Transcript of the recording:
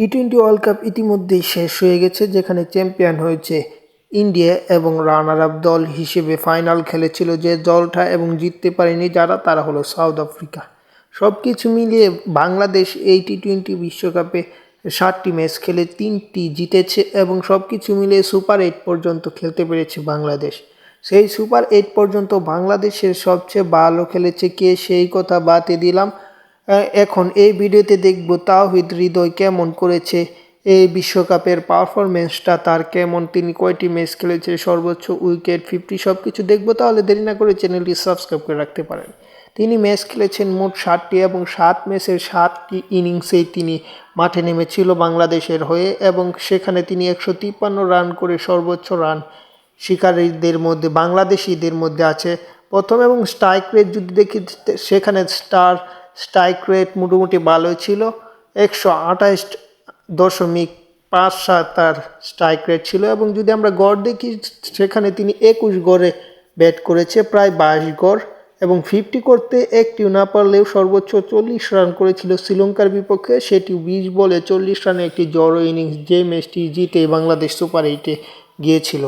টি-20 world cup ইতিমধ্যেই শেষ হয়ে গেছে, যেখানে চ্যাম্পিয়ন হয়েছে ইন্ডিয়া এবং রানার আপ দল হিসেবে ফাইনাল খেলেছিল যে দলটা এবং জিততে পারেনি যারা, তারা হলো সাউথ আফ্রিকা। সব কিছু মিলিয়ে বাংলাদেশ এই টি-20 বিশ্বকাপে 7টি ম্যাচ খেলে 3টি জিতেছে এবং সব কিছু মিলিয়ে সুপার 8 পর্যন্ত খেলতে পেরেছে বাংলাদেশ। সেই সুপার 8 পর্যন্ত বাংলাদেশের সবচেয়ে ভালো খেলেছে কে, সেই কথা বাদে দিলাম। এখন এই ভিডিওতে দেখব তাওহিদ হৃদয় কেমন করেছে, এই বিশ্বকাপের পারফরমেন্সটা তার কেমন, তিনি কয়টি ম্যাচ খেলেছে, সর্বোচ্চ উইকেট 50, সব কিছু দেখবো। তাহলে দেরি না করে চ্যানেলটি সাবস্ক্রাইব করে রাখতে পারেন। তিনি ম্যাচ খেলেছেন মোট 7টি এবং 7 ম্যাচের 7টি ইনিংসেই তিনি মাঠে নেমেছিল বাংলাদেশের হয়ে এবং সেখানে তিনি 153 রান করে সর্বোচ্চ রান শিকারীদের মধ্যে বাংলাদেশিদের মধ্যে আছে প্রথম। এবং স্ট্রাইক রেট যদি দেখি, সেখানে স্ট্রাইক রেট মোটামুটি ভালোই ছিল, 128.57 তার স্ট্রাইক রেট ছিল। এবং যদি আমরা গড় দেখি, সেখানে তিনি 21 গড়ে ব্যাট করেছে, প্রায় 22 গড়, এবং 50 করতে একটিও না পারলেও সর্বোচ্চ 40 রান করেছিল শ্রীলঙ্কার বিপক্ষে, সেটি 20 বলে 40 রানে একটি জড়ো ইনিংস, যে ম্যাচটি জিতে বাংলাদেশ সুপার 8-এ গিয়েছিল।